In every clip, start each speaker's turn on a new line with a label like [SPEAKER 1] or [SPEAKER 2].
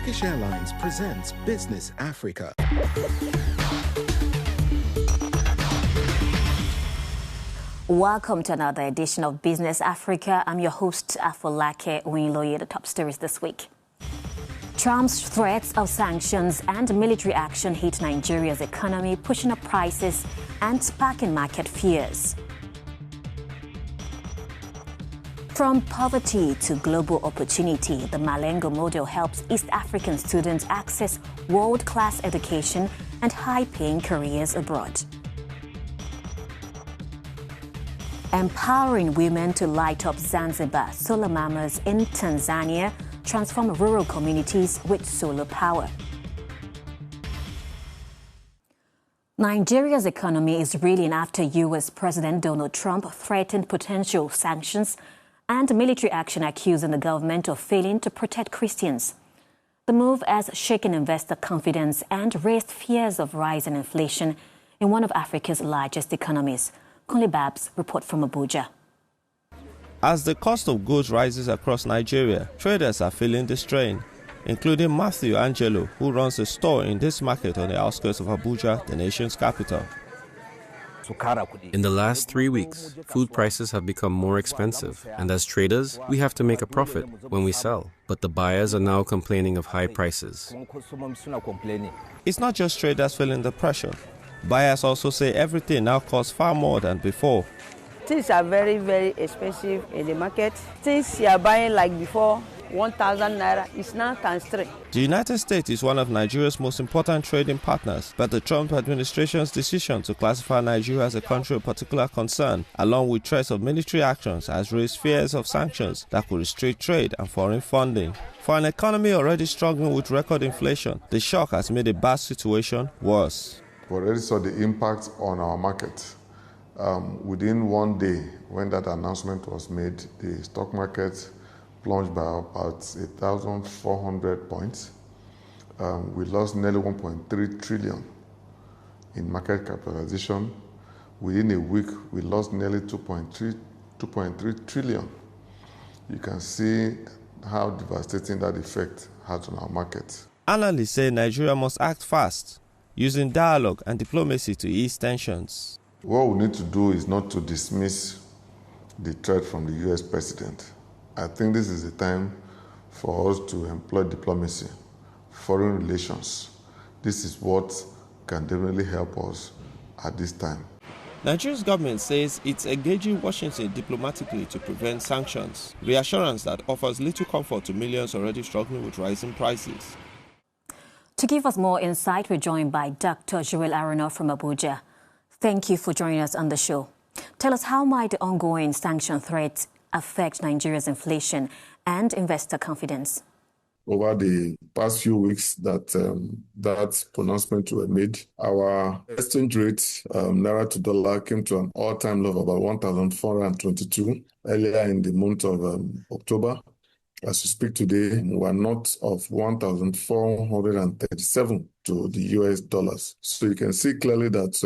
[SPEAKER 1] Turkish Airlines presents Business Africa.
[SPEAKER 2] Welcome to another edition of Business Africa. I'm your host, Afolake Oyinloye. The top stories this week. Trump's threats of sanctions and military action hit Nigeria's economy, pushing up prices and sparking market fears. From poverty to global opportunity, the Malengo model helps East African students access world-class education and high-paying careers abroad. Empowering women to light up Zanzibar, solar mamas in Tanzania transform rural communities with solar power. Nigeria's economy is reeling after U.S. President Donald Trump threatened potential sanctions and military action, accusing the government of failing to protect Christians. The move has shaken investor confidence and raised fears of rising inflation in one of Africa's largest economies. Kunle Babs report from Abuja.
[SPEAKER 3] As the cost of goods rises across Nigeria, traders are feeling the strain, including Matthew Angelo, who runs a store in this market on the outskirts of Abuja, the nation's capital.
[SPEAKER 4] In the last 3 weeks, food prices have become more expensive, and as traders, we have to make a profit when we sell. But the buyers are now complaining of high prices.
[SPEAKER 3] It's not just traders feeling the pressure. Buyers also say everything now costs far more than before.
[SPEAKER 5] Things are very, very expensive in the market. Things you are buying like before, 1,000 naira, is now times 3.
[SPEAKER 3] The United States is one of Nigeria's most important trading partners, but the Trump administration's decision to classify Nigeria as a country of particular concern, along with threats of military actions, has raised fears of sanctions that could restrict trade and foreign funding. For an economy already struggling with record inflation, the shock has made a bad situation worse.
[SPEAKER 6] We already saw the impact on our market. Within 1 day, when that announcement was made, the stock market plunged by about 1,400 points. We lost nearly 1.3 trillion in market capitalization. Within a week, we lost nearly 2.3 trillion. You can see how devastating that effect had on our market.
[SPEAKER 3] Analysts say Nigeria must act fast, using dialogue and diplomacy to ease tensions.
[SPEAKER 6] What we need to do is not to dismiss the threat from the U.S. president. I think this is the time for us to employ diplomacy, foreign relations. This is what can definitely help us at this time.
[SPEAKER 3] Nigeria's government says it's engaging Washington diplomatically to prevent sanctions, reassurance that offers little comfort to millions already struggling with rising prices.
[SPEAKER 2] To give us more insight, we're joined by Dr. Joel Arono from Abuja. Thank you for joining us on the show. Tell us, how might the ongoing sanction threats affect Nigeria's inflation and investor confidence?
[SPEAKER 6] Over the past few weeks that pronouncement were made, our exchange rate, naira to dollar, came to an all-time low of about 1,422 earlier in the month of October. As we speak today, we are north of 1,437 to the US dollars. So you can see clearly that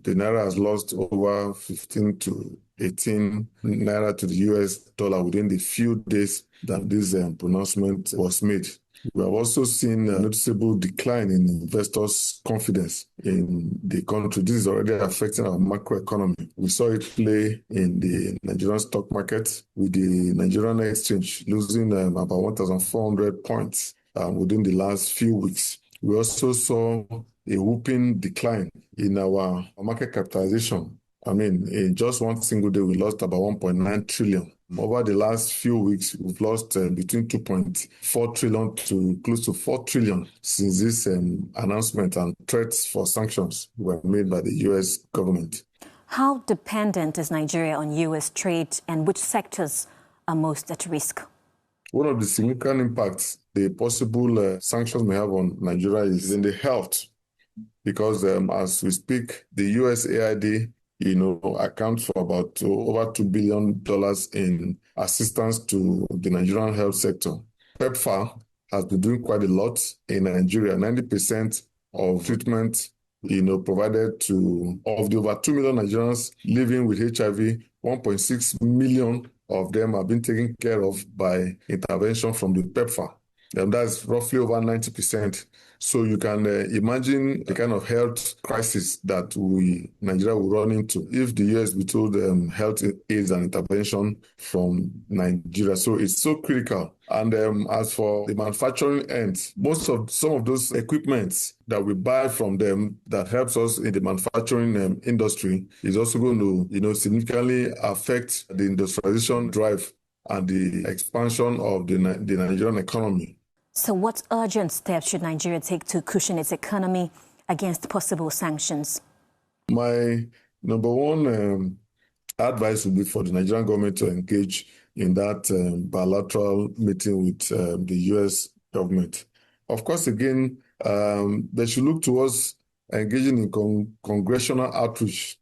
[SPEAKER 6] the naira has lost over 15 to 18 naira to the US dollar within the few days that this pronouncement was made. We have also seen a noticeable decline in investors' confidence in the country. This is already affecting our macroeconomy. We saw it play in the Nigerian stock market, with the Nigerian exchange losing about 1,400 points within the last few weeks. We also saw a whooping decline in our market capitalization. In just one single day, we lost about 1.9 trillion. Over the last few weeks, we've lost between 2.4 trillion to close to 4 trillion since this announcement and threats for sanctions were made by the U.S. government.
[SPEAKER 2] How dependent is Nigeria on U.S. trade, and which sectors are most at risk?
[SPEAKER 6] One of the significant impacts the possible sanctions may have on Nigeria is in the health, because as we speak, the USAID accounts for about over $2 billion in assistance to the Nigerian health sector. PEPFAR has been doing quite a lot in Nigeria. 90% of treatment, provided to, of the over 2 million Nigerians living with HIV, 1.6 million of them have been taken care of by intervention from the PEPFAR. That's roughly over 90%. So you can imagine the kind of health crisis that Nigeria will run into if the US withhold health aids and intervention from Nigeria. So it's so critical. And as for the manufacturing end, some of those equipments that we buy from them that helps us in the manufacturing industry is also going to, significantly affect the industrialization drive and the expansion of the Nigerian economy.
[SPEAKER 2] So what urgent steps should Nigeria take to cushion its economy against possible sanctions?
[SPEAKER 6] My number one advice would be for the Nigerian government to engage in that bilateral meeting with the U.S. government. Of course, again, they should look towards engaging in congressional outreach.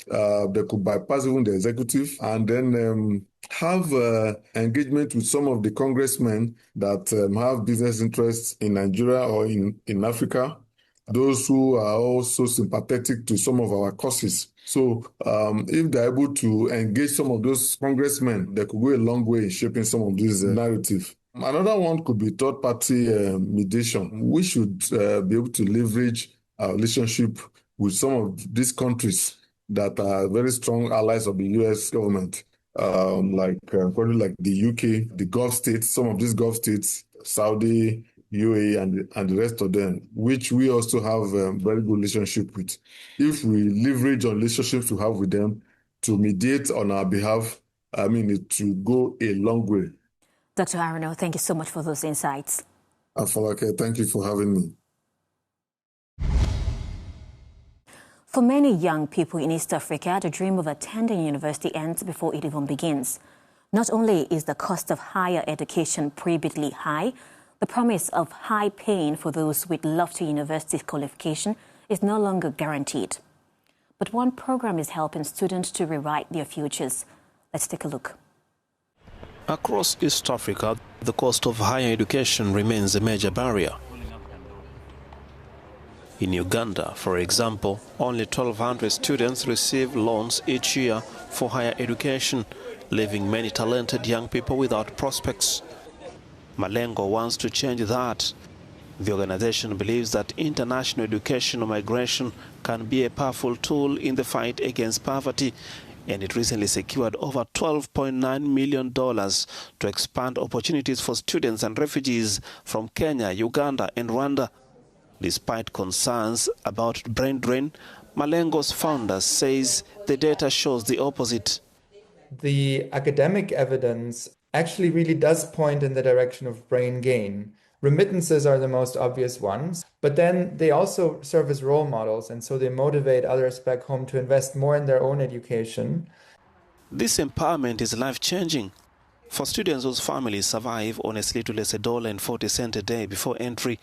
[SPEAKER 6] They could bypass even the executive and then have engagement with some of the congressmen that have business interests in Nigeria or in Africa, those who are also sympathetic to some of our causes. So if they're able to engage some of those congressmen, they could go a long way in shaping some of this narrative. Another one could be third-party mediation. We should be able to leverage our relationship with some of these countries that are very strong allies of the U.S. government, like the UK, the Gulf states, some of these Gulf states, Saudi, UAE, and the rest of them, which we also have a very good relationship with. If we leverage on relationships we have with them to mediate on our behalf, it will go a long way.
[SPEAKER 2] Dr. Arno, thank you so much for those insights.
[SPEAKER 6] Afalake, thank you for having me.
[SPEAKER 2] For many young people in East Africa, the dream of attending university ends before it even begins. Not only is the cost of higher education prohibitively high, the promise of high paying for those with lofty university qualification is no longer guaranteed. But one program is helping students to rewrite their futures. Let's take a look.
[SPEAKER 7] Across East Africa, the cost of higher education remains a major barrier. In Uganda, for example, only 1,200 students receive loans each year for higher education, leaving many talented young people without prospects. Malengo wants to change that. The organization believes that international educational migration can be a powerful tool in the fight against poverty, and it recently secured over $12.9 million to expand opportunities for students and refugees from Kenya, Uganda, and Rwanda. Despite concerns about brain drain, Malengo's founder says the data shows the opposite.
[SPEAKER 8] The academic evidence actually really does point in the direction of brain gain. Remittances are the most obvious ones, but then they also serve as role models, and so they motivate others back home to invest more in their own education.
[SPEAKER 7] This empowerment is life-changing. For students whose families survive on as little as $1.40 a day before entry,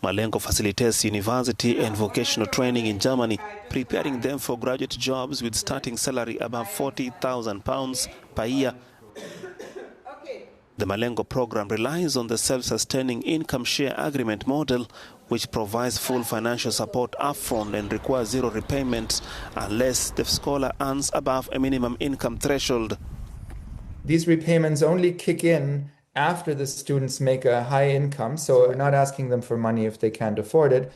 [SPEAKER 7] Malengo facilitates university and vocational training in Germany, preparing them for graduate jobs with starting salary above £40,000 per year. The Malengo program relies on the self-sustaining income share agreement model, which provides full financial support upfront and requires zero repayment unless the scholar earns above a minimum income threshold.
[SPEAKER 8] These repayments only kick in after the students make a high income, so we're not asking them for money if they can't afford it.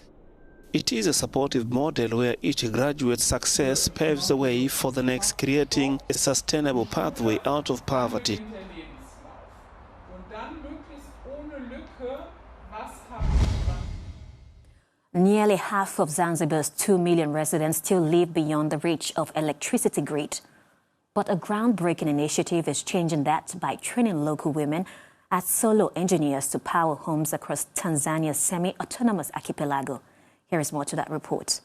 [SPEAKER 7] It is a supportive model where each graduate's success paves the way for the next, creating a sustainable pathway out of poverty.
[SPEAKER 2] Nearly half of Zanzibar's 2 million residents still live beyond the reach of electricity grid. But a groundbreaking initiative is changing that by training local women as solo engineers to power homes across Tanzania's semi-autonomous archipelago. Here is more to that report.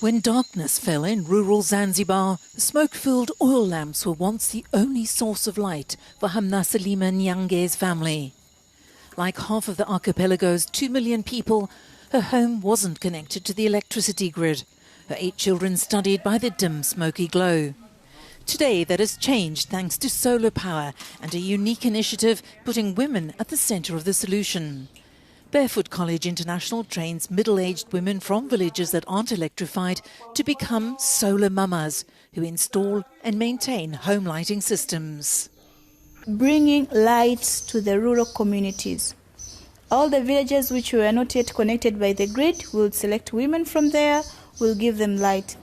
[SPEAKER 9] When darkness fell in rural Zanzibar, smoke-filled oil lamps were once the only source of light for Hamna Salima Nyange's family. Like half of the archipelago's 2 million people, her home wasn't connected to the electricity grid. Her 8 children studied by the dim, smoky glow. Today, that has changed thanks to solar power and a unique initiative putting women at the centre of the solution. Barefoot College International trains middle-aged women from villages that aren't electrified to become solar mamas who install and maintain home lighting systems.
[SPEAKER 10] bringing lights to the rural communities. All the villages which were not yet connected by the grid will select women from there, will give them light.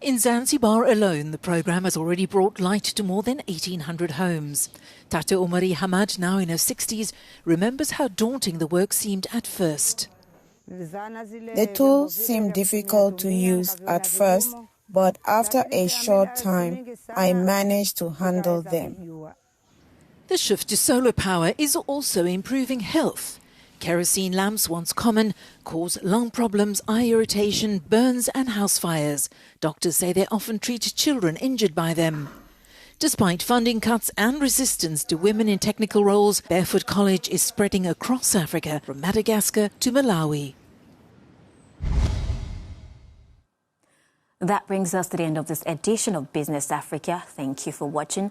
[SPEAKER 9] In Zanzibar alone, the programme has already brought light to more than 1,800 homes. Tata Omari Hamad, now in her 60s, remembers how daunting the work seemed at first.
[SPEAKER 11] The tools seemed difficult to use at first, but after a short time, I managed to handle them.
[SPEAKER 9] The shift to solar power is also improving health. Kerosene lamps, once common, cause lung problems, eye irritation, burns and house fires. Doctors say they often treat children injured by them. Despite funding cuts and resistance to women in technical roles, Barefoot College is spreading across Africa, from Madagascar to Malawi.
[SPEAKER 2] That brings us to the end of this edition of Business Africa. Thank you for watching.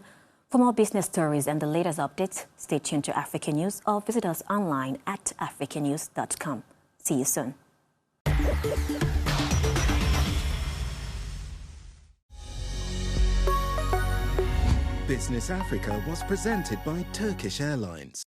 [SPEAKER 2] For more business stories and the latest updates, stay tuned to Africa News or visit us online at africanews.com. See you soon.
[SPEAKER 1] Business Africa was presented by Turkish Airlines.